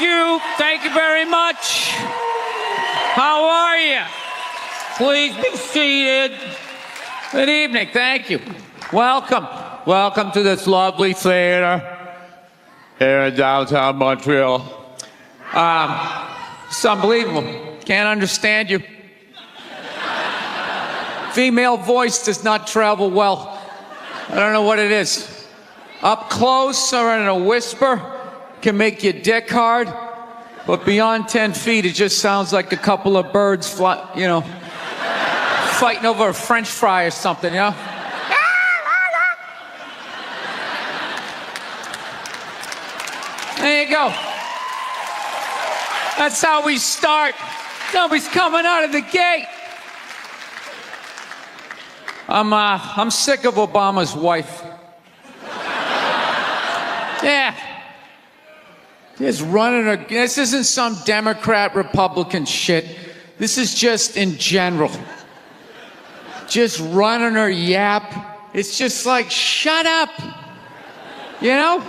you. Thank you very much. How are you? Please be seated. Good evening. Thank you. Welcome. Welcome to this lovely theater here in downtown Montreal. It's unbelievable. Can't understand you. Female voice does not travel well. I don't know what it is. Up close or in a whisper can make your dick hard, but beyond 10 feet, it just sounds like a couple of birds fighting over a French fry or something, you know? There you go. That's how we start. Nobody's coming out of the gate. I'm sick of Obama's wife. Yeah. Just running her. This isn't some Democrat, Republican shit. This is just in general. Just running her yap. It's just like, shut up. You know?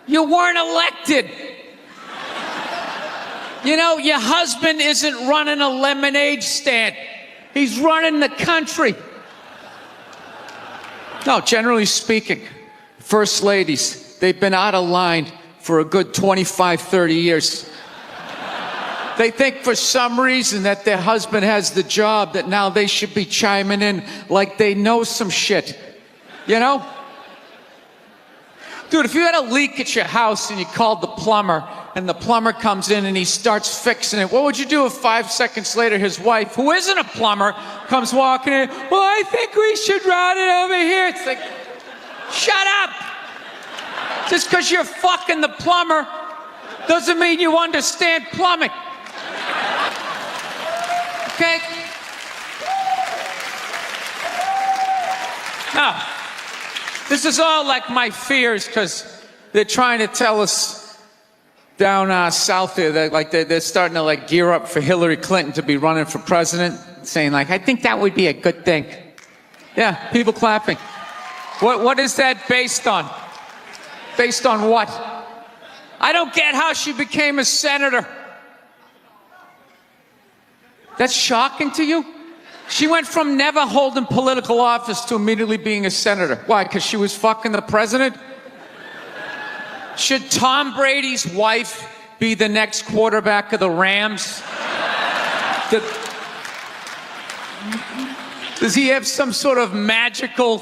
You weren't elected. You know, your husband isn't running a lemonade stand. He's running the country. No, generally speaking, first ladies, they've been out of line for a good 25, 30 years. They think for some reason that their husband has the job, that now they should be chiming in like they know some shit. You know? Dude, if you had a leak at your house and you called the plumber, and the plumber comes in and he starts fixing it, what would you do if 5 seconds later his wife, who isn't a plumber, comes walking in? Well, I think we should route it over here. It's like, shut up! Just because you're fucking the plumber doesn't mean you understand plumbing. Okay? Now, this is all like my fears, because they're trying to tell us down south there that they're starting to gear up for Hillary Clinton to be running for president, saying I think that would be a good thing. Yeah, people clapping. What is that based on? Based on what? I don't get how she became a senator. That's shocking to you? She went from never holding political office to immediately being a senator. Why? Because she was fucking the president? Should Tom Brady's wife be the next quarterback of the Rams? Does he have some sort of magical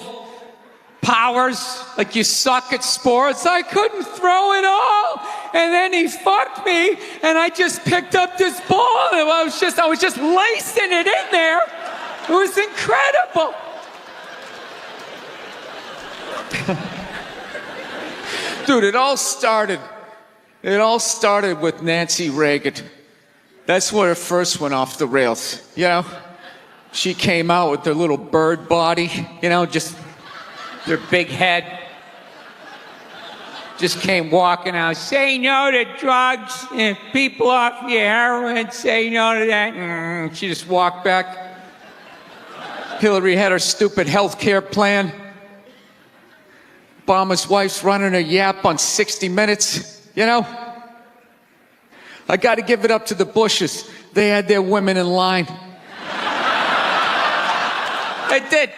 powers? Like, you suck at sports? I couldn't throw it all, and then he fucked me, and I just picked up this ball, and I was just lacing it in there. It was incredible. Dude, it all started with Nancy Reagan. That's where it first went off the rails, you know? She came out with her little bird body, you know, just their big head. Just came walking out, say no to drugs, and people off your heroin, say no to that. She just walked back. Hillary had her stupid health care plan. Obama's wife's running a yap on 60 Minutes, you know? I got to give it up to the Bushes. They had their women in line. They did.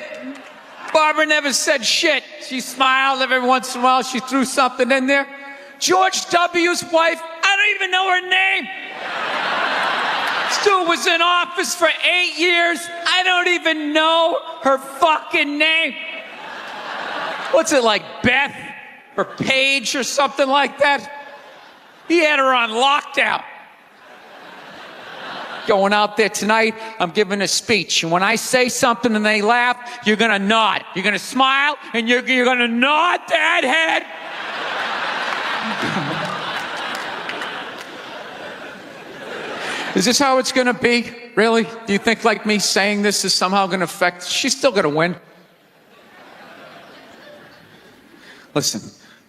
Barbara never said shit. She smiled every once in a while. She threw something in there. George W.'s wife, I don't even know her name. This dude was in office for 8 years. I don't even know her fucking name. What's it, like Beth or Paige or something like that? He had her on lockdown. Going out there tonight, I'm giving a speech. And when I say something and they laugh, you're going to nod. You're going to smile, and you're going to nod that head. Is this how it's going to be? Really? Do you think me saying this is somehow going to affect? She's still going to win. Listen,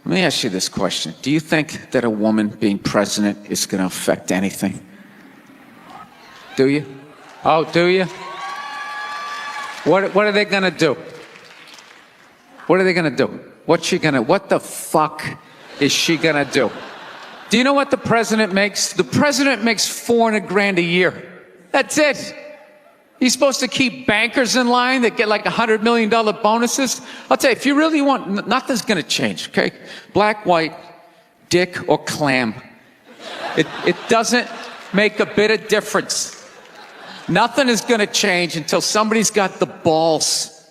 let me ask you this question. Do you think that a woman being president is going to affect anything? Do you? Oh, do you? What are they going to do? What are they going to do? What the fuck is she going to do? Do you know what the president makes? The president makes $400,000 a year. That's it. He's supposed to keep bankers in line that get like $100 million bonuses. I'll tell you, if you really want, nothing's going to change, okay? Black, white, dick, or clam. It doesn't make a bit of difference. Nothing is going to change until somebody's got the balls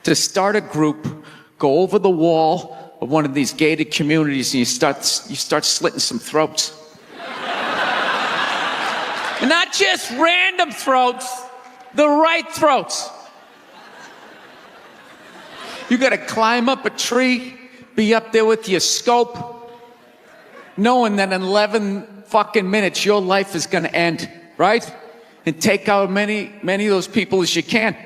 to start a group, go over the wall of one of these gated communities, and you start slitting some throats. And not just random throats, the right throats. You got to climb up a tree, be up there with your scope, knowing that in 11 fucking minutes your life is going to end, right? And take out many of those people as you can.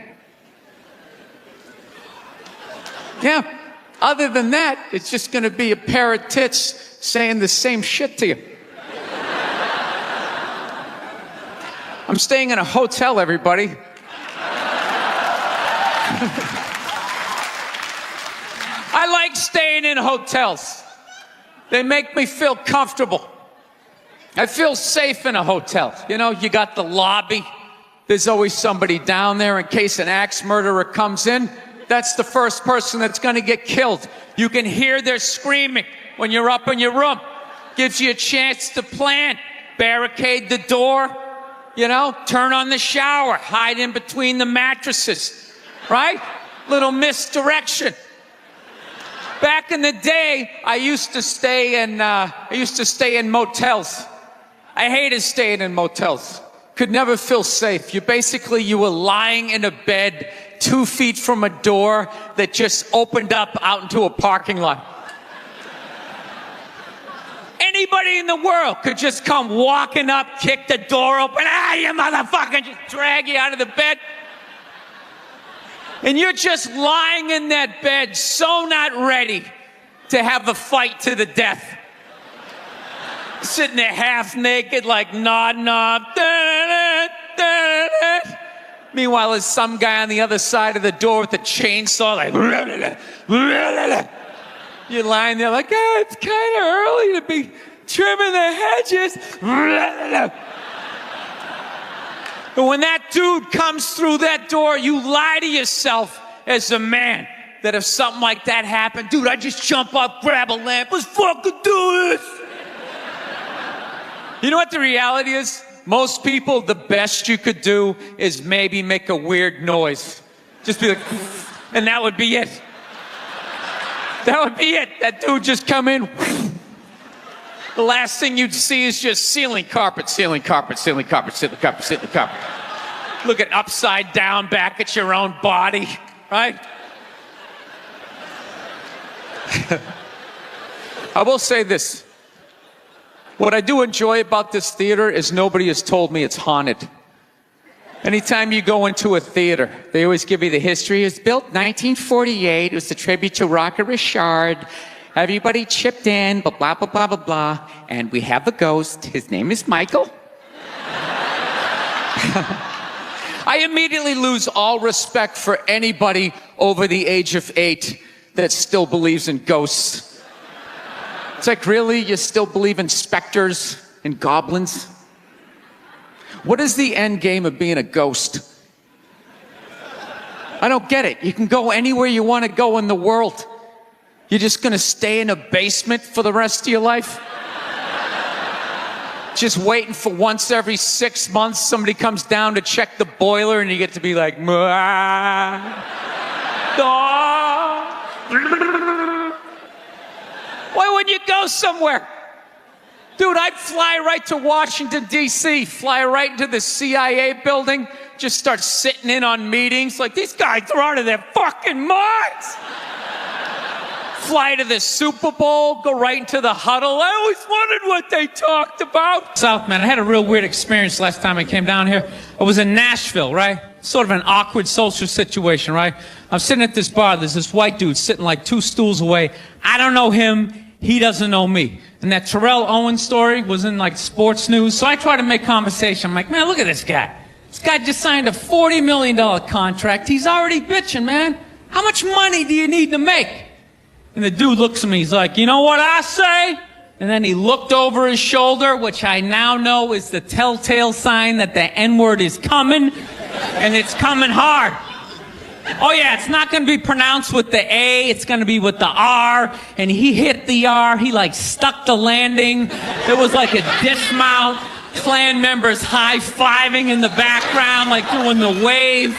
Yeah. Other than that, it's just going to be a pair of tits saying the same shit to you. I'm staying in a hotel, everybody. I like staying in hotels. They make me feel comfortable. I feel safe in a hotel. You know, you got the lobby. There's always somebody down there in case an axe murderer comes in. That's the first person that's going to get killed. You can hear their screaming when you're up in your room. Gives you a chance to plan. Barricade the door. You know, turn on the shower, hide in between the mattresses, right? Little misdirection. Back in the day, I used to stay in motels. I hated staying in motels. Could never feel safe. You were lying in a bed 2 feet from a door that just opened up out into a parking lot. Anybody in the world could just come walking up, kick the door open, you motherfucker, just drag you out of the bed. And you're just lying in that bed, so not ready to have a fight to the death. Sitting there half naked, like nodding off. Meanwhile, there's some guy on the other side of the door with a chainsaw, like. You're lying there like, it's kind of early to be trimming the hedges. And when that dude comes through that door, you lie to yourself as a man that if something like that happened, dude, I'd just jump up, grab a lamp, let's fucking do this. You know what the reality is? Most people, the best you could do is maybe make a weird noise. Just be like, and that would be it. That would be it. That dude just come in. The last thing you'd see is just ceiling carpet, ceiling carpet, ceiling carpet, ceiling carpet, ceiling carpet. Looking upside down back at your own body, right? I will say this. What I do enjoy about this theater is nobody has told me it's haunted. Anytime you go into a theater, they always give you the history. It was built 1948. It was a tribute to Rocket Richard. Everybody chipped in, blah, blah, blah, blah, blah, blah. And we have a ghost. His name is Michael. I immediately lose all respect for anybody over the age of 8 that still believes in ghosts. It's like, really? You still believe in specters and goblins? What is the end game of being a ghost? I don't get it. You can go anywhere you want to go in the world. You're just going to stay in a basement for the rest of your life? Just waiting for once every 6 months somebody comes down to check the boiler and you get to be like, why wouldn't you go somewhere? Dude, I'd fly right to Washington, D.C., fly right into the CIA building, just start sitting in on meetings. Like, these guys are out of their fucking minds. Fly to the Super Bowl, go right into the huddle. I always wondered what they talked about. Southman, I had a real weird experience last time I came down here. I was in Nashville, right? Sort of an awkward social situation, right? I'm sitting at this bar. There's this white dude sitting like 2 stools away. I don't know him. He doesn't know me. And that Terrell Owens story was in like sports news. So I try to make conversation. I'm like, man, look at this guy. This guy just signed a $40 million contract. He's already bitching, man. How much money do you need to make? And the dude looks at me. He's like, you know what I say? And then he looked over his shoulder, which I now know is the telltale sign that the N-word is coming, and it's coming hard. Oh yeah, it's not going to be pronounced with the A, it's going to be with the R, and he hit the R, he like stuck the landing. There was like a dismount, Klan members high-fiving in the background, like doing the wave.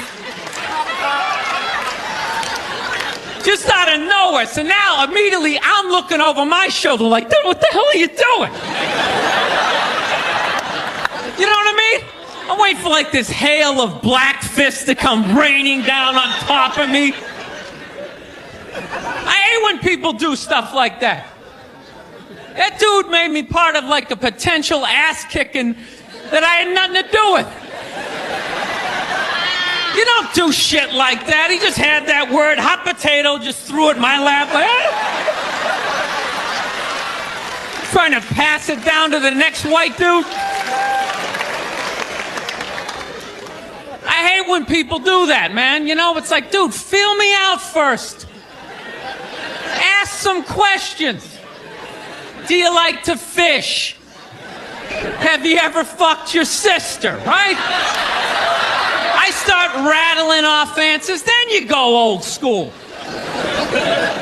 Just out of nowhere. So now, immediately, I'm looking over my shoulder like, dude, what the hell are you doing? You know what I mean? I'm waiting for like this hail of black fists to come raining down on top of me. I hate when people do stuff like that. That dude made me part of like a potential ass kicking that I had nothing to do with. You don't do shit like that. He just had that word, hot potato, just threw it in my lap. Like, trying to pass it down to the next white dude. I hate when people do that, man. You know, it's like, dude, feel me out first. Ask some questions. Do you like to fish? Have you ever fucked your sister, right? I start rattling off answers, then you go old school.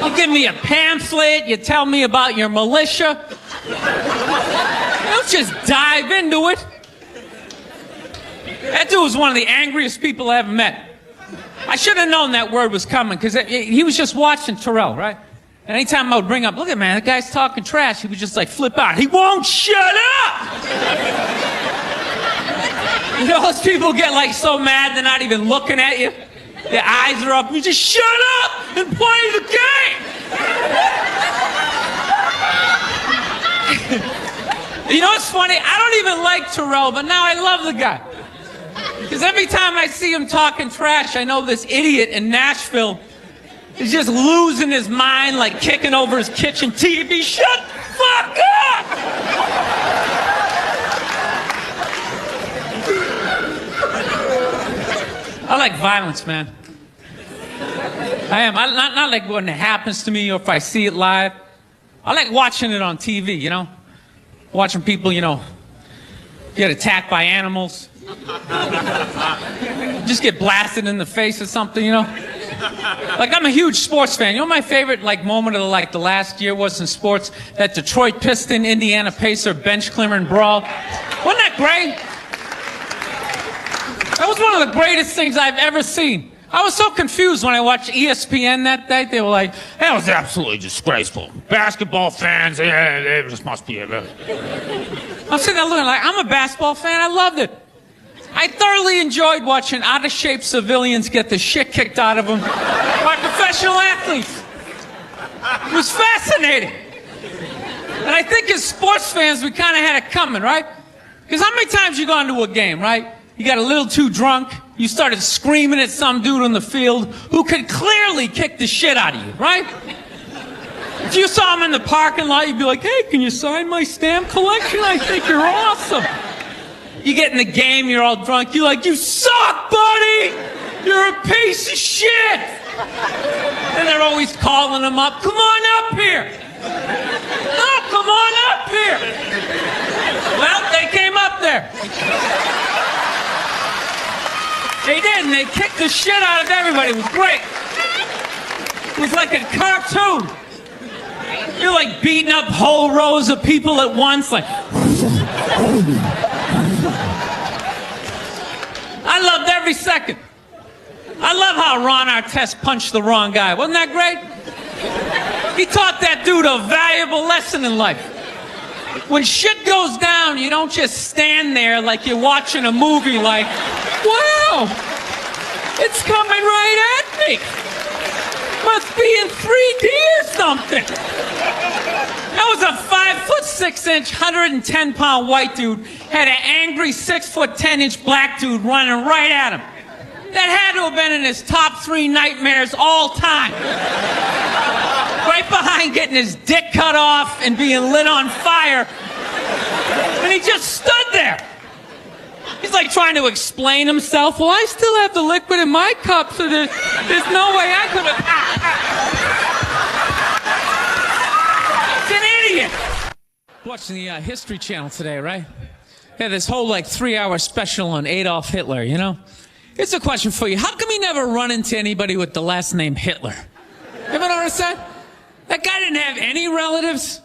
You give me a pamphlet, you tell me about your militia. You don't just dive into it. That dude was one of the angriest people I ever met. I should have known that word was coming, because he was just watching Terrell, right? And anytime I would bring up, look at man, that guy's talking trash, he would just like flip out. He won't shut up! You know, those people get like so mad they're not even looking at you. Their eyes are up. You just shut up and play the game. You know what's funny? I don't even like Terrell, but now I love the guy. Because every time I see him talking trash, I know this idiot in Nashville is just losing his mind, like kicking over his kitchen TV. Shut the fuck up! I like violence, man. I am. Not like when it happens to me or if I see it live. I like watching it on TV, you know? Watching people, you know, get attacked by animals. Just get blasted in the face or something, you know? Like, I'm a huge sports fan. You know what my favorite, like, moment of, like, the last year was in sports? That Detroit Piston, Indiana Pacer bench clearing brawl. Wasn't that great? That was one of the greatest things I've ever seen. I was so confused when I watched ESPN that day. They were like, that was absolutely disgraceful. Basketball fans, it just must be. I'm sitting there looking like, I'm a basketball fan. I loved it. I thoroughly enjoyed watching out-of-shape civilians get the shit kicked out of them by professional athletes. It was fascinating. And I think as sports fans, we kind of had it coming, right? Because how many times you go into a game, right? You got a little too drunk. You started screaming at some dude on the field who could clearly kick the shit out of you, right? If you saw him in the parking lot, you'd be like, hey, can you sign my stamp collection? I think you're awesome. You get in the game, you're all drunk. You're like, you suck, buddy. You're a piece of shit. And they're always calling him up. Come on up here. No, come on up here. Well, they came up there. They did, and they kicked the shit out of everybody. It was great. It was like a cartoon. You're like beating up whole rows of people at once, like. I loved every second. I love how Ron Artest punched the wrong guy. Wasn't that great? He taught that dude a valuable lesson in life. When shit goes down, you don't just stand there like you're watching a movie like, wow, it's coming right at me. Must be in 3D or something. That was a 5'6" 110-pound white dude had an angry 6'10" black dude running right at him. That had to have been in his top 3 nightmares all time. Right behind getting his dick cut off and being lit on fire. And he just stood there. He's like trying to explain himself. Well, I still have the liquid in my cup, so there's no way I could have. It's an idiot. Watching the History Channel today, right? Yeah, this whole 3-hour special on Adolf Hitler, you know? Here's a question for you. How come you never run into anybody with the last name Hitler? You ever notice that? That guy didn't have any relatives.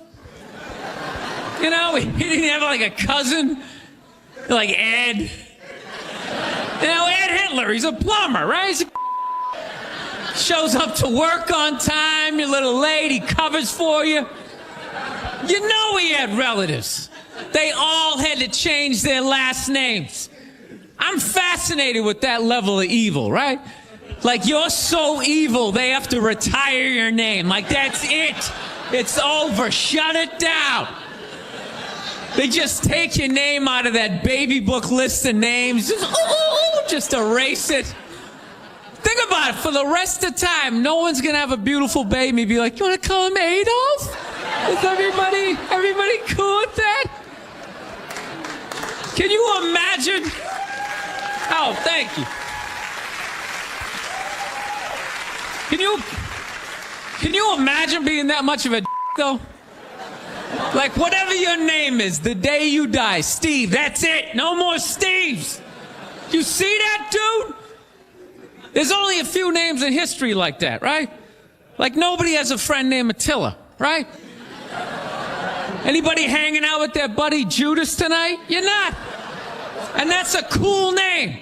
You know, he didn't have a cousin, like Ed. You know, Ed Hitler, he's a plumber, right? Shows up to work on time, you're a little late, he covers for you. You know he had relatives. They all had to change their last names. I'm fascinated with that level of evil, right? You're so evil, they have to retire your name. That's it. It's over. Shut it down. They just take your name out of that baby book list of names. Just erase it. Think about it. For the rest of the time, no one's going to have a beautiful baby and be like, you want to call him Adolf? Is everybody cool with that? Can you imagine? Oh, thank you. Can you imagine being that much of a though? Whatever your name is, the day you die, Steve, that's it. No more Steves. You see that, dude? There's only a few names in history like that, right? Nobody has a friend named Attila, right? Anybody hanging out with their buddy Judas tonight? You're not. And that's a cool name.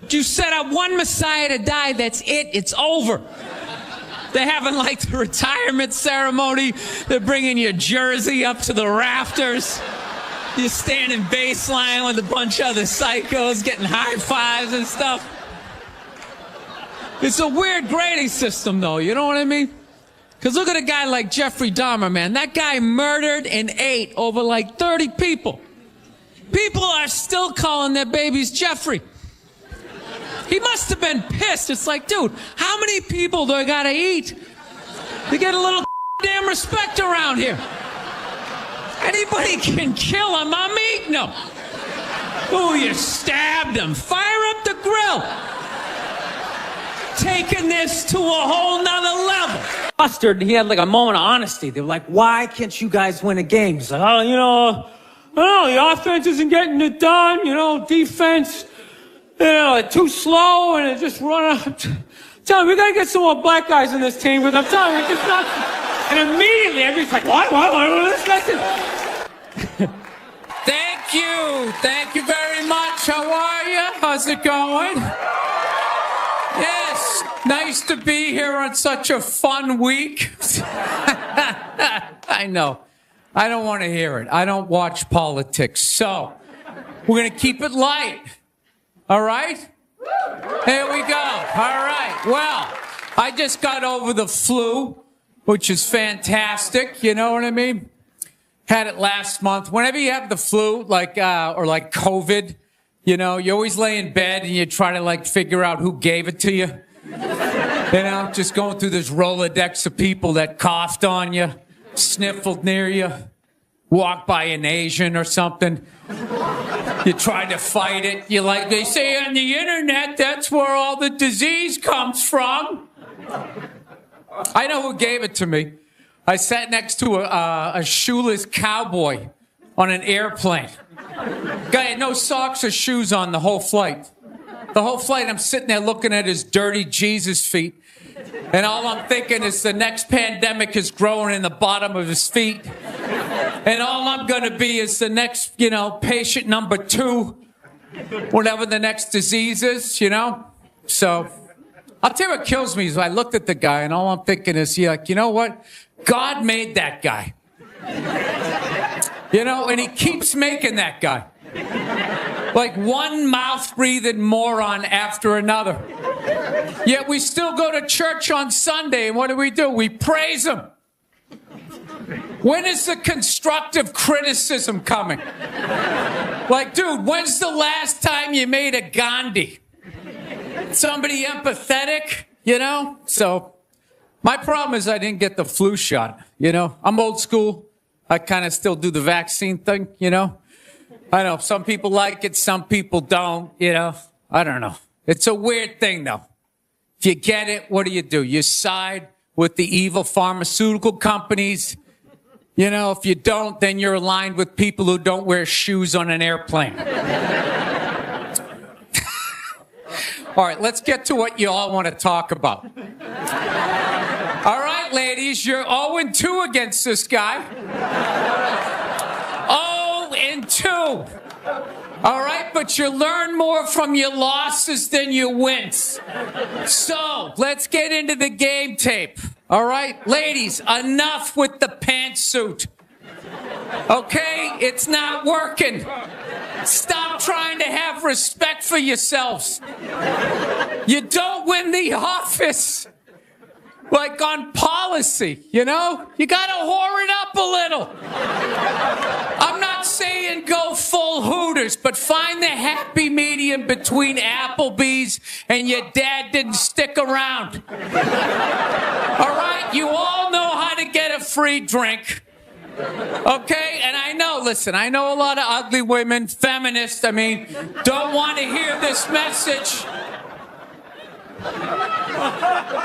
You set up one Messiah to die, that's it. It's over. They're having the retirement ceremony. They're bringing your jersey up to the rafters. You're standing baseline with a bunch of other psychos getting high fives and stuff. It's a weird grading system, though. You know what I mean? Because look at a guy like Jeffrey Dahmer, man. That guy murdered and ate over 30 people. People are still calling their babies Jeffrey. He must have been pissed. It's dude, how many people do I gotta eat to get a little damn respect around here? Anybody can kill him, I'm eating him. Ooh, you stabbed him. Fire up the grill. Taking this to a whole nother level. Mustard, he had a moment of honesty. They were like, why can't you guys win a game? He's like, I don't know, the offense isn't getting it done, defense, too slow, and it just run out. Tell me, we gotta get some more black guys on this team, because I'm telling you, it's just not. And immediately, everybody's like, what, listen. Thank you very much. How are you? How's it going? Yes, nice to be here on such a fun week. I know. I don't want to hear it. I don't watch politics. So, we're going to keep it light. All right? Here we go. All right. Well, I just got over the flu, which is fantastic. You know what I mean? Had it last month. Whenever you have the flu, or COVID, you always lay in bed and you try to figure out who gave it to you. Just going through this Rolodex of people that coughed on you, sniffled near you, walked by an Asian or something. You tried to fight it. They say on the internet, that's where all the disease comes from. I know who gave it to me. I sat next to a shoeless cowboy on an airplane. Guy had no socks or shoes on the whole flight. The whole flight, I'm sitting there looking at his dirty Jesus feet. And all I'm thinking is the next pandemic is growing in the bottom of his feet. And all I'm going to be is the next, patient number 2, whatever the next disease is, So, I'll tell you what kills me is I looked at the guy and all I'm thinking is, you know what? God made that guy. And he keeps making that guy. One mouth-breathing moron after another. Yet we still go to church on Sunday, and what do? We praise him. When is the constructive criticism coming? Dude, when's the last time you made a Gandhi? Somebody empathetic, So, my problem is I didn't get the flu shot, I'm old school. I kind of still do the vaccine thing, I know some people like it, some people don't, I don't know. It's a weird thing, though. If you get it, what do? You side with the evil pharmaceutical companies You know, if you don't, then you're aligned with people who don't wear shoes on an airplane. All right, let's get to what you all want to talk about. All right, ladies, you're 0-2 against this guy. 0-2. All right, but you learn more from your losses than your wins. So, let's get into the game tape. All right, ladies, enough with the pantsuit. Okay, it's not working. Stop trying to have respect for yourselves. You don't win the office. Like on policy, you know? You gotta whore it up a little. I'm not saying go full Hooters, but find the happy medium between Applebee's and your dad didn't stick around. All right? You all know how to get a free drink. Okay? And I know, listen, I know a lot of ugly women, feminists, don't want to hear this message.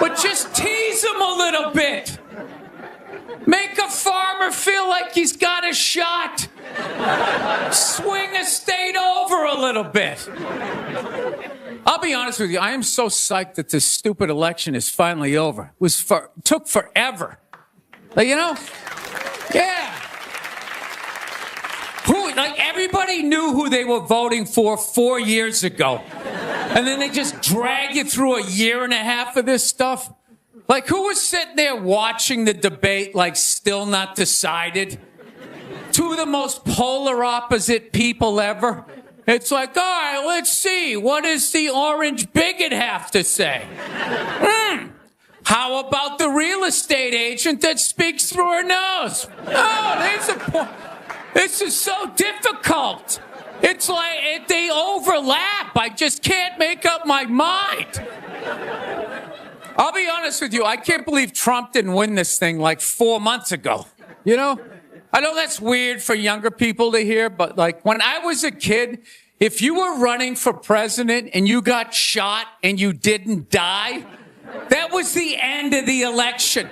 But just tease him a little bit. Make a farmer feel like he's got a shot. Swing a state over a little bit. I'll be honest with you, I am so psyched that this stupid election is finally over. It took forever. You know? Yeah. Everybody knew who they were voting for 4 years ago. And then they just drag you through a year and a half of this stuff. Like, who was sitting there watching the debate, still not decided? Two of the most polar opposite people ever. It's like, all right, let's see. What does the orange bigot have to say? How about the real estate agent that speaks through her nose? Oh, there's a point. This is so difficult. It's like they overlap. I just can't make up my mind. I'll be honest with you. I can't believe Trump didn't win this thing 4 months ago. You know? I know that's weird for younger people to hear, but when I was a kid, if you were running for president and you got shot and you didn't die, that was the end of the election.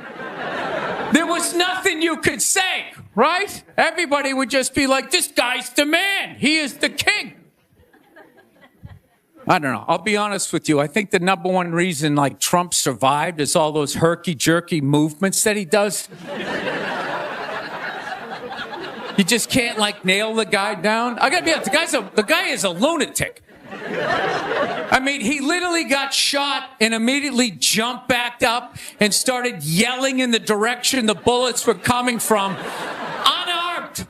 There was nothing you could say, right? Everybody would just be like, this guy's the man. He is the king. I don't know. I'll be honest with you. I think the number one reason Trump survived is all those herky-jerky movements that he does. You just can't nail the guy down. I gotta be honest, the guy is a lunatic. He literally got shot and immediately jumped back up and started yelling in the direction the bullets were coming from, unarmed.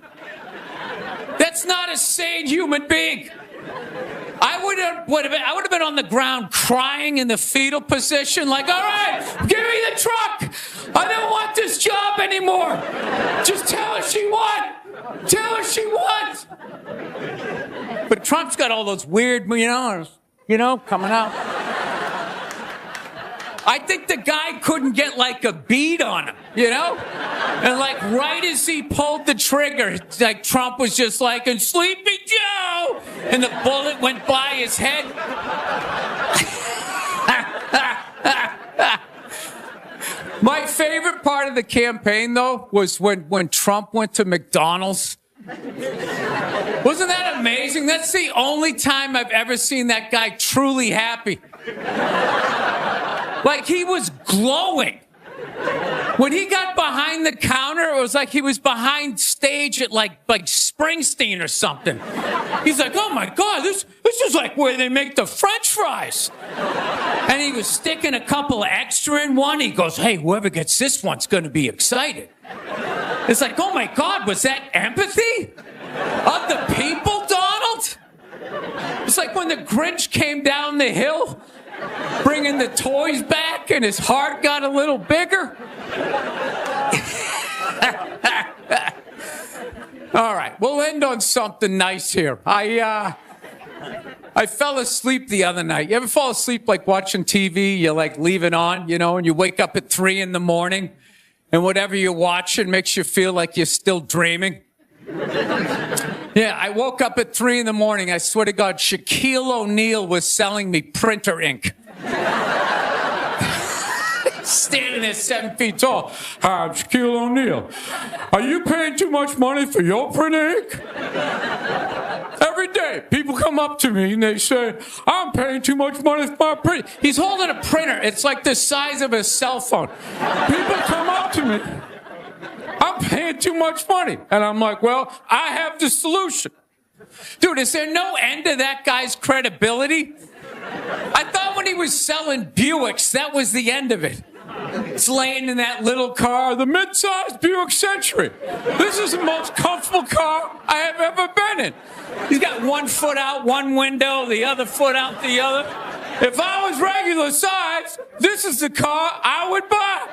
That's not a sane human being. I would have been on the ground crying in the fetal position, all right, give me the truck. I don't want this job anymore. Just tell her she won. Tell her she won. But Trump's got all those weird, coming out. I think the guy couldn't get a bead on him, And right as he pulled the trigger, Trump was just and Sleepy Joe, and the bullet went by his head. My favorite part of the campaign, though, was when Trump went to McDonald's. Wasn't that amazing? That's the only time I've ever seen that guy truly happy. He was glowing. When he got behind the counter, it was like he was behind stage at like Springsteen or something. He's like, oh my God, this is like where they make the French fries. And he was sticking a couple extra in one. He goes, hey, whoever gets this one's going to be excited. It's like, oh my God, was that empathy of the people, Donald? It's like when the Grinch came down the hill, bringing the toys back, and his heart got a little bigger. All right, we'll end on something nice here. I fell asleep the other night. You ever fall asleep like watching TV? You like leave it on, you know, and you wake up at 3 a.m, and whatever you're watching makes you feel like you're still dreaming. Yeah, I woke up at 3 a.m. I swear to God, Shaquille O'Neal was selling me printer ink. Standing there 7 feet tall. Hi, I'm Shaquille O'Neal. Are you paying too much money for your print ink? Every day, people come up to me and they say, I'm paying too much money for my print. He's holding a printer. It's like the size of a cell phone. People come up to me. I'm paying too much money. And I'm like, well, I have the solution. Dude, is there no end to that guy's credibility? I thought when he was selling Buicks, that was the end of it. It's laying in that little car, the mid-sized Buick Century. This is the most comfortable car I have ever been in. He's got one foot out one window, the other foot out the other. If I was regular size, this is the car I would buy.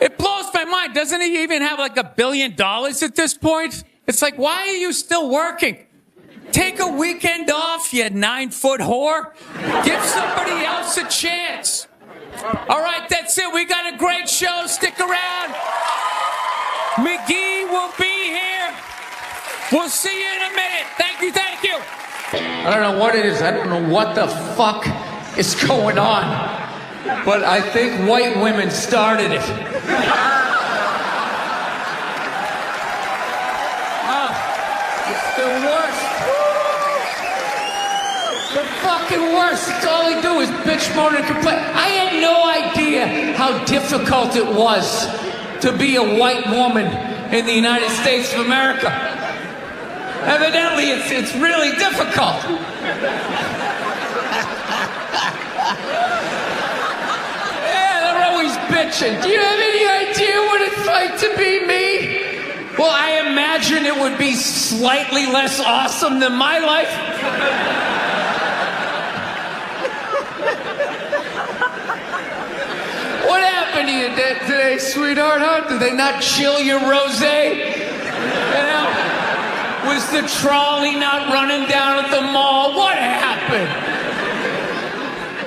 It blows my mind. Doesn't he even have like $1 billion at this point? It's like, why are you still working? Take a weekend off, you 9-foot whore. Give somebody else a chance. All right, that's it. We got a great show. Stick around. McGee will be here. We'll see you in a minute. Thank you, thank you. I don't know what it is. I don't know what the fuck is going on. But I think white women started it. It's the worst. The fucking worst. It's all they do is bitch, moan, and complain. I had no idea how difficult it was to be a white woman in the United States of America. Evidently, it's really difficult. Yeah, they're always bitching. Do you have any idea what it's like to be me? Well, I imagine it would be slightly less awesome than my life. What happened to you today, sweetheart, huh? Did they not chill your rosé? You know? Was the trolley not running down at the mall? What happened?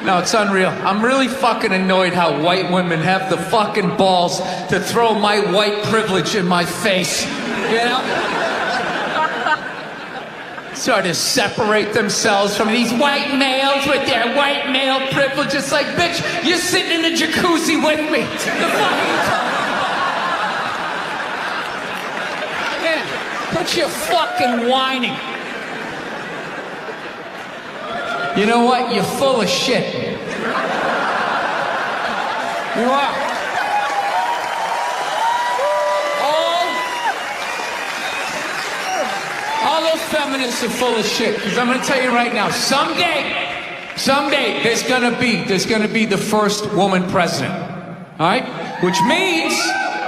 No, it's unreal. I'm really fucking annoyed how white women have the fucking balls to throw my white privilege in my face. You know? Sort of separate themselves from these white males with their white male privilege. It's like, bitch, you're sitting in the jacuzzi with me. The fuck are you talking about? Yeah, but you're fucking whining. You know what? You're full of shit. You are. All those feminists are full of shit. Because I'm going to tell you right now, someday, there's going to be the first woman president. All right? Which means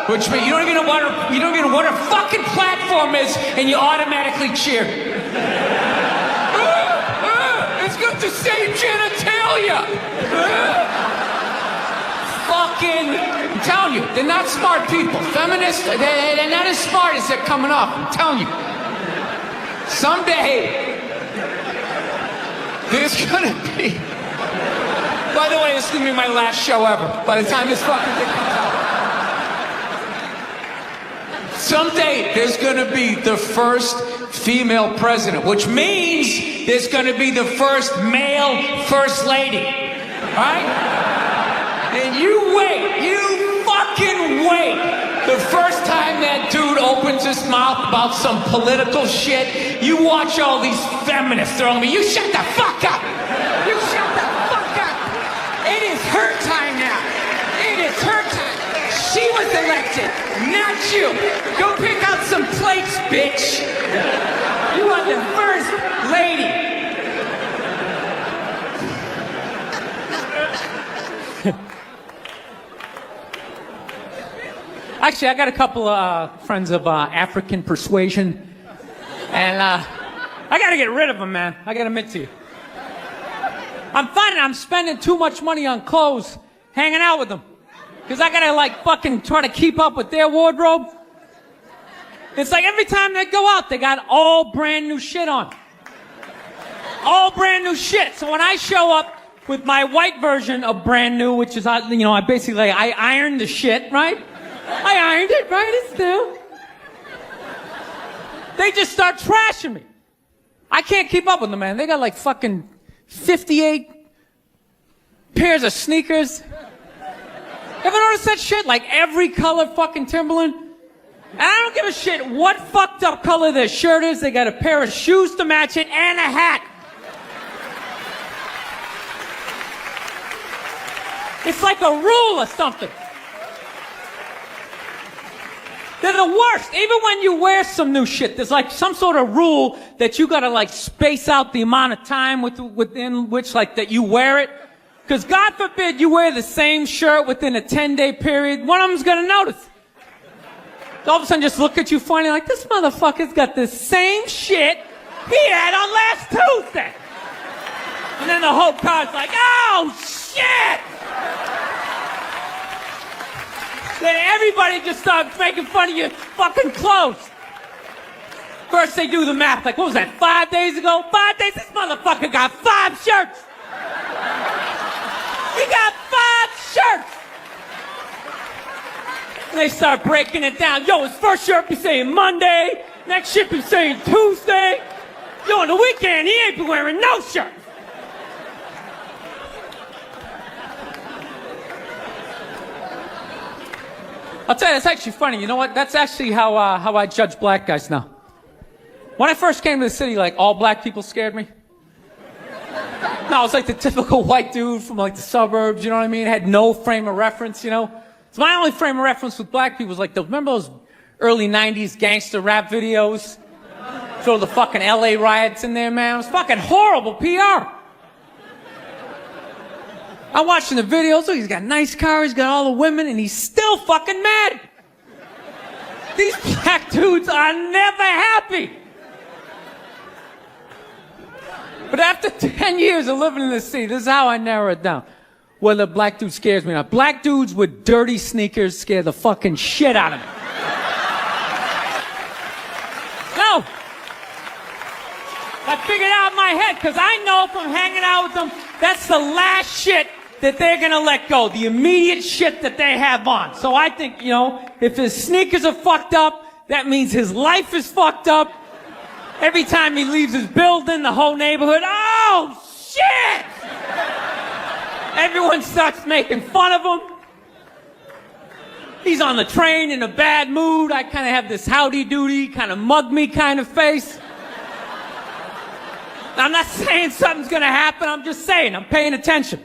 you don't even know what her fucking platform is, and you automatically cheer. It's got the same genitalia. I'm telling you, they're not smart people. Feminists, they're not as smart as they're coming off. I'm telling you. Someday, there's gonna be... By the way, this is gonna be my last show ever. By the time this fucking thing comes out. Someday, there's gonna be the first female president, which means there's gonna be the first male first lady. Right? And you wait. You fucking wait. The first time that dude opens his mouth about some political shit, you watch all these feminists throwing me. You shut the fuck up! You shut the fuck up! It is her time now. It is her time. She was elected, not you. Go pick out some plates, bitch. You are the first lady. Actually, I got a couple of friends of African persuasion, and I got to get rid of them, man. I got to admit to you. I'm finding I'm spending too much money on clothes hanging out with them, because I got to, like, fucking try to keep up with their wardrobe. It's like every time they go out, they got all brand new shit on. All brand new shit. So when I show up with my white version of brand new, which is, I basically, I ironed the shit, right? I ironed it, right? It's new. They just start trashing me. I can't keep up with them, man. They got like fucking 58 pairs of sneakers, Ever notice that shit? Like every color fucking Timberland? And I don't give a shit what fucked up color their shirt is. They got a pair of shoes to match it and a hat. It's like a rule or something. They're the worst. Even when you wear some new shit, there's like some sort of rule that you gotta like space out the amount of time within which like that you wear it. Because God forbid you wear the same shirt within a 10-day period, one of them's gonna notice. All of a sudden just look at you funny like, this motherfucker's got the same shit he had on last Tuesday. And then the whole car's like, oh shit! Then everybody just starts making fun of your fucking clothes. First they do the math, like what was that, 5 days ago? 5 days? This motherfucker got 5 shirts! He got 5 shirts! And they start breaking it down. Yo, his first shirt be saying Monday, next shirt be saying Tuesday. Yo, on the weekend, he ain't been wearing no shirt. I'll tell you, it's actually funny. You know what? That's actually how I judge black guys now. When I first came to the city, like, all black people scared me. No, I was like the typical white dude from like the suburbs, you know what I mean? Had no frame of reference, you know? So my only frame of reference with black people was like, remember those early 90s gangster rap videos? Throw the fucking LA riots in there, man. It was fucking horrible PR. I'm watching the videos, look, he's got a nice car, he's got all the women, and he's still fucking mad. These black dudes are never happy. But after 10 years of living in the city, this is how I narrow it down. Whether a black dude scares me or not. Black dudes with dirty sneakers scare the fucking shit out of me. No. I figured out in my head, because I know from hanging out with them, that's the last shit that they're gonna let go. The immediate shit that they have on. So I think, you know, if his sneakers are fucked up, that means his life is fucked up. Every time he leaves his building, the whole neighborhood, oh, shit! Everyone starts making fun of him. He's on the train in a bad mood. I kind of have this howdy-doody, kind of mug-me kind of face. I'm not saying something's gonna happen, I'm just saying, I'm paying attention.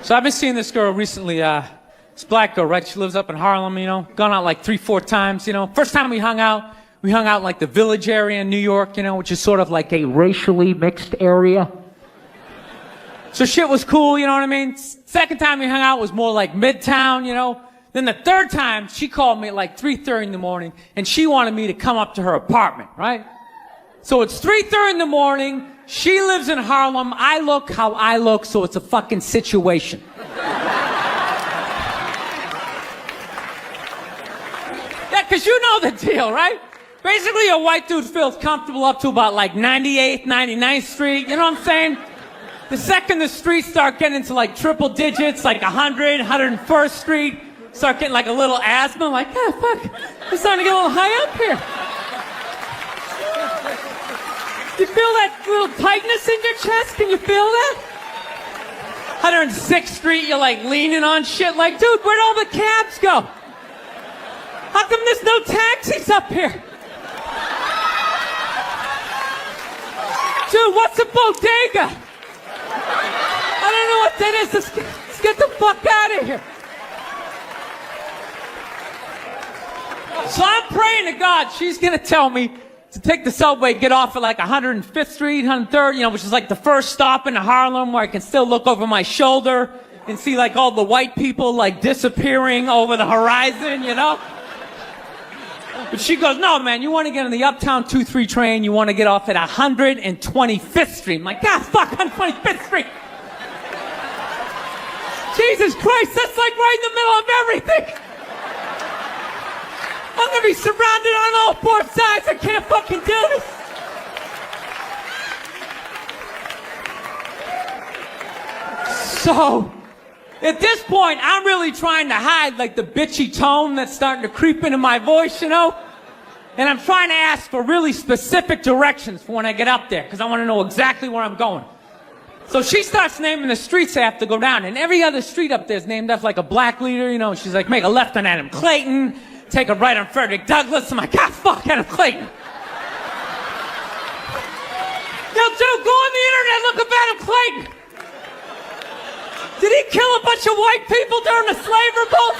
So I've been seeing this girl recently, this black girl, right? She lives up in Harlem, you know, gone out like 3-4 times, you know. First time we hung out in like the Village area in New York, you know, which is sort of like a racially mixed area. So shit was cool, you know what I mean? Second time we hung out was more like Midtown, you know. Then the third time, she called me at like 3:30 in the morning, and she wanted me to come up to her apartment, right? So it's 3:30 in the morning, she lives in Harlem, I look how I look, so it's a fucking situation. Yeah, because you know the deal, right? Basically, a white dude feels comfortable up to about like 98th, 99th Street, you know what I'm saying? The second the streets start getting into like triple digits, like 100, 101st Street, start getting like a little asthma, like, ah, fuck, it's starting to get a little high up here. You feel that little tightness in your chest? Can you feel that? 106th Street, you're like leaning on shit, like, dude, where'd all the cabs go? How come there's no taxis up here? Dude, what's a bodega? I don't know what that is. Let's get the fuck out of here. So I'm praying to God she's going to tell me to take the subway, get off at like 105th Street, 103rd, you know, which is like the first stop in Harlem where I can still look over my shoulder and see like all the white people like disappearing over the horizon, you know? But she goes, no, man, you want to get on the Uptown 2-3 train, you want to get off at 125th Street. I'm like, God, fuck, 125th Street. Jesus Christ, that's like right in the middle of everything. I'm going to be surrounded on all 4 sides. I can't fucking do this. So, at this point, I'm really trying to hide like the bitchy tone that's starting to creep into my voice, you know? And I'm trying to ask for really specific directions for when I get up there, because I want to know exactly where I'm going. So she starts naming the streets I have to go down, and every other street up there is named after like a black leader, you know. She's like, make a left on Adam Clayton, take a right on Frederick Douglass. I'm like, God, fuck Adam Clayton. Yo, dude, go on the internet, look up Adam Clayton. Did he kill a bunch of white people during the slave revolt?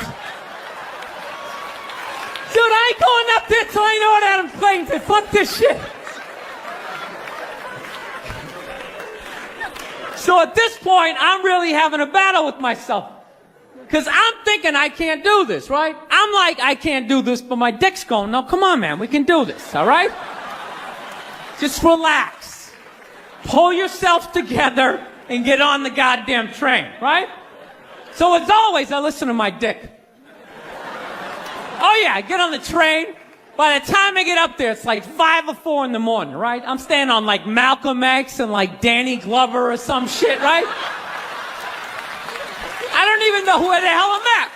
Dude, I ain't going up there till I know what Adam Clayton said. Fuck this shit. So at this point, I'm really having a battle with myself. Because I'm thinking I can't do this, right? I'm like, I can't do this, but my dick's going, no, come on, man, we can do this, all right? Just relax. Pull yourself together and get on the goddamn train, right? So as always, I listen to my dick. Oh yeah, I get on the train. By the time I get up there, it's like 5 or 4 in the morning, right? I'm staying on like Malcolm X and like Danny Glover or some shit, right? I don't even know where the hell I'm at.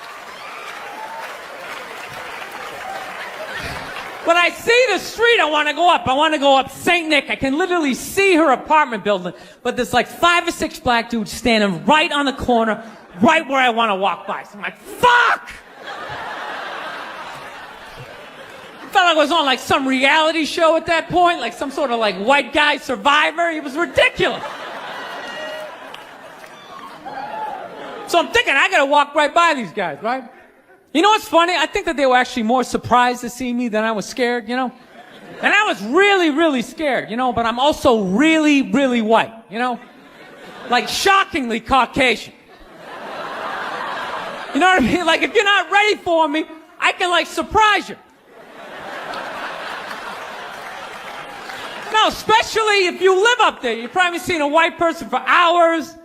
When I see the street I want to go up, I want to go up St. Nick. I can literally see her apartment building, but there's like 5 or 6 black dudes standing right on the corner, right where I want to walk by. So I'm like, fuck! I felt like I was on like some reality show at that point, like some sort of like white guy survivor. It was ridiculous. So I'm thinking I gotta walk right by these guys, right? You know what's funny? I think that they were actually more surprised to see me than I was scared, you know? And I was really, really scared, you know, but I'm also really, really white, you know? Like shockingly Caucasian. You know what I mean? Like if you're not ready for me, I can like surprise you. No, especially if you live up there. You've probably seen a white person for hours,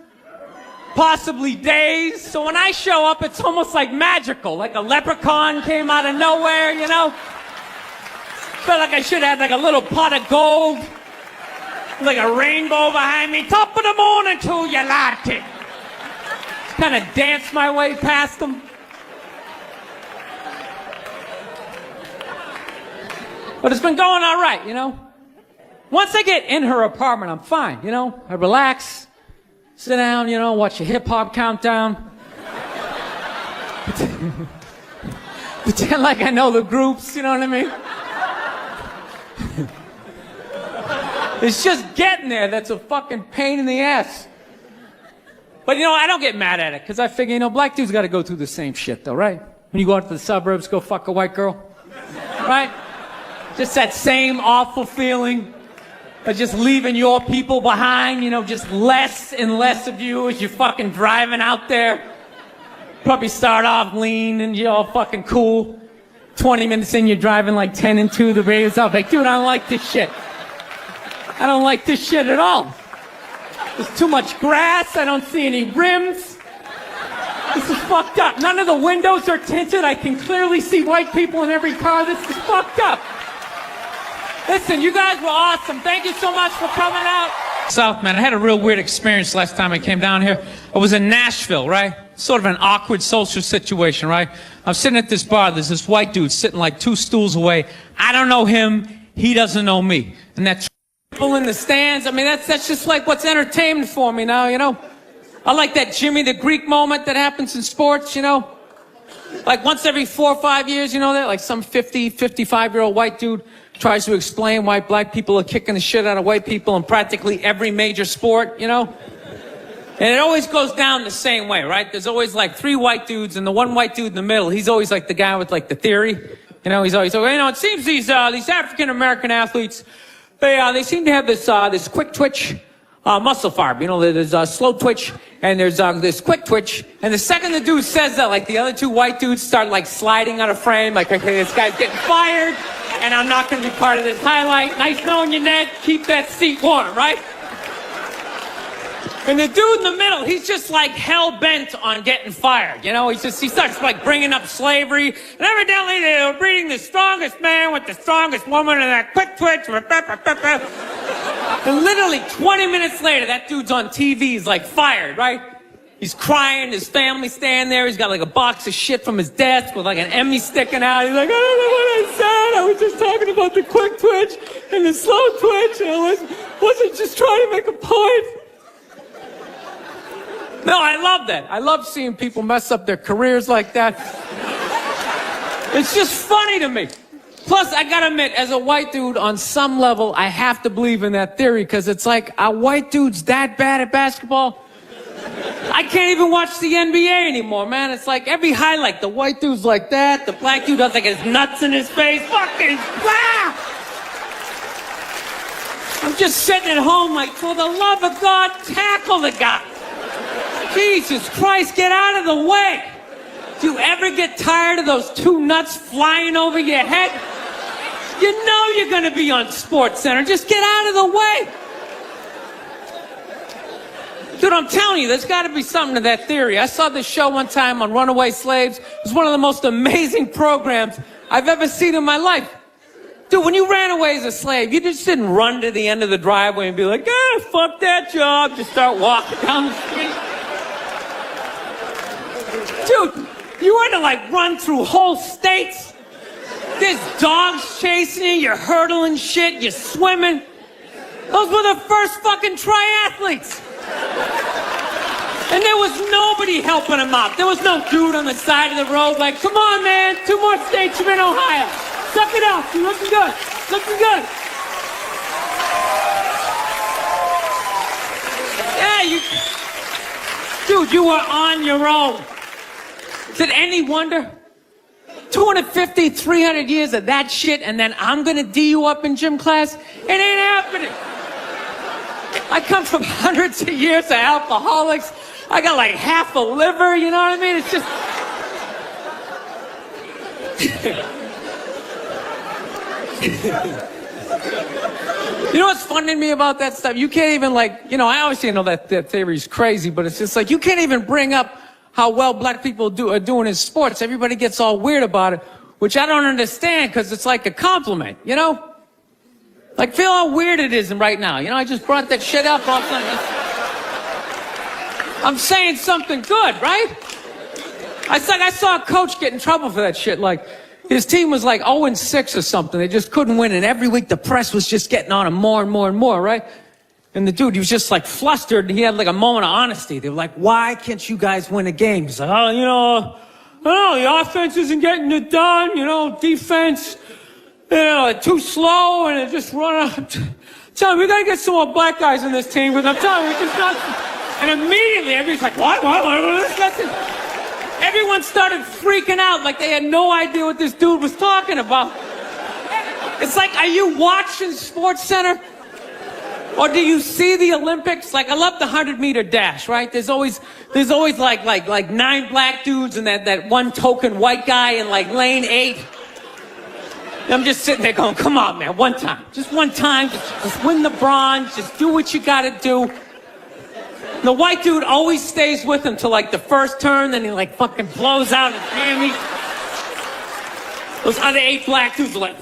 possibly days. So when I show up, it's almost like magical, like a leprechaun came out of nowhere, you know? Felt like I should have like a little pot of gold, like a rainbow behind me. Top of the morning to you, latte. Kind of dance my way past them. But it's been going all right, you know? Once I get in her apartment, I'm fine, you know? I relax, sit down, you know, watch a hip-hop countdown. Pretend like I know the groups, you know what I mean? It's just getting there that's a fucking pain in the ass. But, you know, I don't get mad at it, because I figure, you know, black dudes got to go through the same shit, though, right? When you go out to the suburbs, go fuck a white girl, right? Just that same awful feeling of just leaving your people behind, you know, just less and less of you as you're fucking driving out there. Probably start off lean and you're all fucking cool. 20 minutes in, you're driving like 10 and 2, the radio's off. Like, dude, I don't like this shit. I don't like this shit at all. There's too much grass, I don't see any rims. This is fucked up. None of the windows are tinted. I can clearly see white people in every car. This is fucked up. Listen, you guys were awesome. Thank you so much for coming out. South, man, I had a real weird experience last time I came down here. I was in Nashville, right? Sort of an awkward social situation, right? I'm sitting at this bar. There's this white dude sitting like 2 stools away. I don't know him. He doesn't know me. And that's people in the stands. I mean, that's just like what's entertainment for me now, you know? I like that Jimmy the Greek moment that happens in sports, you know? Like once every 4 or 5 years, you know that? Like some 50, 55-year-old white dude tries to explain why black people are kicking the shit out of white people in practically every major sport, you know? And it always goes down the same way, right? There's always like 3 white dudes, and the one white dude in the middle, he's always like the guy with like the theory. You know, he's always, you know, it seems these African-American athletes, they seem to have this quick twitch muscle fiber. You know, there's slow twitch, and there's this quick twitch. And the second the dude says that, like the other 2 white dudes start like sliding out of frame, like, okay, this guy's getting fired, and I'm not going to be part of this highlight. Nice knowing you, Ned. Keep that seat warm, right? And the dude in the middle, he's just like hell-bent on getting fired. You know, he starts like bringing up slavery. And evidently they were breeding the strongest man with the strongest woman and that quick twitch. And literally 20 minutes later, that dude's on TV. He's like fired, right? He's crying. His family's standing there. He's got like a box of shit from his desk with like an Emmy sticking out. He's like, I don't know what I said. I was just talking about the quick twitch and the slow twitch. And I wasn't just trying to make a point. No, I love that. I love seeing people mess up their careers like that. It's just funny to me. Plus, I gotta admit, as a white dude, on some level, I have to believe in that theory, because it's like, are white dudes that bad at basketball? I can't even watch the NBA anymore, man. It's like every highlight, the white dude's like that, the black dude has like his nuts in his face, fucking, ah! I'm just sitting at home like, for the love of God, tackle the guy. Jesus Christ, get out of the way. Do you ever get tired of those two nuts flying over your head? You know you're going to be on Sports Center. Just get out of the way. Dude, I'm telling you, there's got to be something to that theory. I saw this show one time on runaway slaves. It was one of the most amazing programs I've ever seen in my life. Dude, when you ran away as a slave, you just didn't run to the end of the driveway and be like, fuck that job. Just start walking down the street. Dude, you had to like run through whole states. There's dogs chasing you, you're hurdling shit, you're swimming. Those were the first fucking triathletes. And there was nobody helping them out. There was no dude on the side of the road like, come on, man, 2 more states, you're in Ohio. Suck it out, you're looking good, looking good. Yeah, dude, you were on your own. Is it any wonder? 250, 300 years of that shit, and then I'm gonna D you up in gym class? It ain't happening. I come from hundreds of years of alcoholics. I got like half a liver, you know what I mean? It's just... You know what's funny to me about that stuff? You can't even like, you know, I obviously know that theory's crazy, but it's just like, you can't even bring up how well black people are doing in sports. Everybody gets all weird about it, which I don't understand, because it's like a compliment, you know? Like, feel how weird it is right now. You know, I just brought that shit up. I'm saying something good, right? I saw a coach get in trouble for that shit. Like, his team was like 0-6 or something. They just couldn't win, and every week the press was just getting on him more and more and more, right? And the dude, he was just like flustered, and he had like a moment of honesty. They were like, why can't you guys win a game? He's like, oh, you know, I don't know, the offense isn't getting it done, you know, defense, you know, too slow, and it just run out. Tell me, we gotta get some more black guys in this team, because I'm telling you, it's just not. And immediately, everybody's like, what? Everyone started freaking out like they had no idea what this dude was talking about. It's like, are you watching Sports Center? Or do you see the Olympics? Like, I love the 100-meter dash, right? There's always like 9 black dudes and that one token white guy in like lane 8. And I'm just sitting there going, come on, man, one time. Just one time. Just win the bronze. Just do what you gotta do. The white dude always stays with him till like the first turn, then he like fucking blows out his hammy. Those other 8 black dudes are like...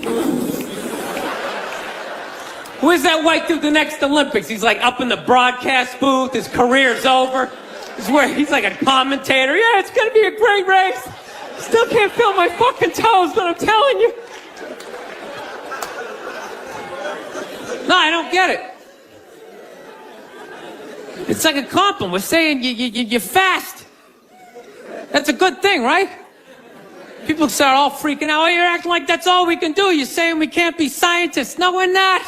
Where's that white dude the next Olympics? He's like up in the broadcast booth. His career's over. He's like a commentator. Yeah, it's gonna be a great race. Still can't feel my fucking toes, but I'm telling you. No, I don't get it. It's like a compliment. We're saying you're fast. That's a good thing, right? People start all freaking out. Oh, you're acting like that's all we can do. You're saying we can't be scientists. No, we're not.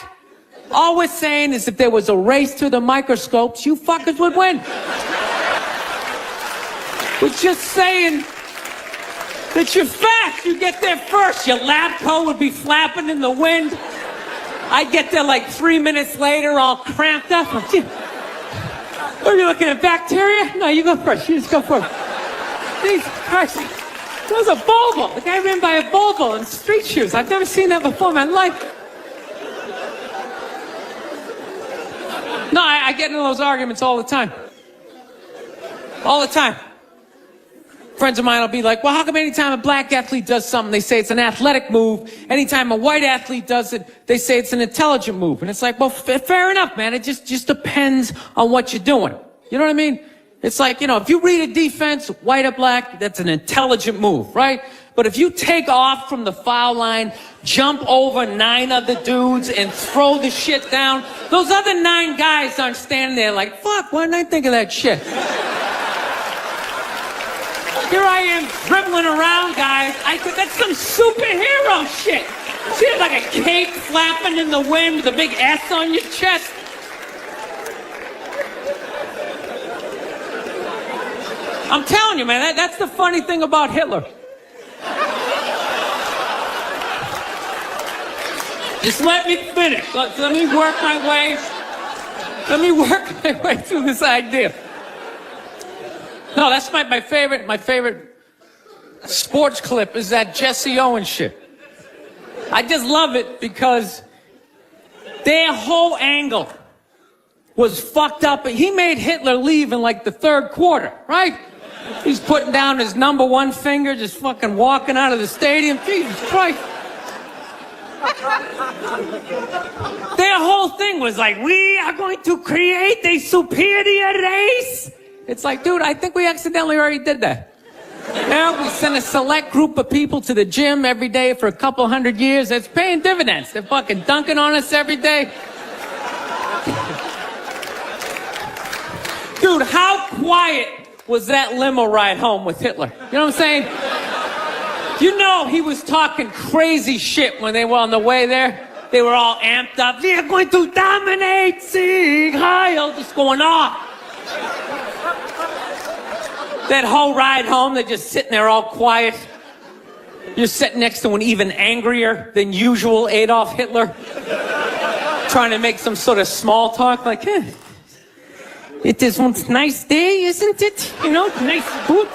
All we're saying is if there was a race to the microscopes, you fuckers would win. We're just saying that you're fast. You get there first. Your lab coat would be flapping in the wind. I get there like 3 minutes later, all cramped up. What are you looking at, bacteria? No, you go first. You just go first. Jesus Christ. That was a Volvo. The guy ran by a Volvo in street shoes. I've never seen that before in my life. No, I get into those arguments all the time. All the time. Friends of mine will be like, well, how come anytime a black athlete does something, they say it's an athletic move? Anytime a white athlete does it, they say it's an intelligent move. And it's like, well, fair enough, man. It just depends on what you're doing. You know what I mean? It's like, you know, if you read a defense, white or black, that's an intelligent move, right? But if you take off from the foul line, jump over 9 other dudes, and throw the shit down, those other 9 guys aren't standing there like, fuck, why didn't I think of that shit? Here I am dribbling around, guys. That's some superhero shit. See, like a cape flapping in the wind with a big S on your chest. I'm telling you, man, that's the funny thing about Hitler. Just let me finish. Let me work my way. Let me work my way through this idea. No, that's my favorite sports clip is that Jesse Owens shit. I just love it because their whole angle was fucked up. He made Hitler leave in like the third quarter, right? He's putting down his number one finger, just fucking walking out of the stadium. Jesus Christ. Their whole thing was like, we are going to create a superior race. It's like, dude, I think we accidentally already did that. Now we send a select group of people to the gym every day for a couple hundred years. It's paying dividends. They're fucking dunking on us every day. Dude, how quiet was that limo ride home with Hitler? You know what I'm saying? You know he was talking crazy shit when they were on the way there. They were all amped up. We are going to dominate, Sieg Heil, just going off. That whole ride home, they're just sitting there all quiet. You're sitting next to an even angrier than usual Adolf Hitler, trying to make some sort of small talk, like, it is one nice day, isn't it? You know, nice food.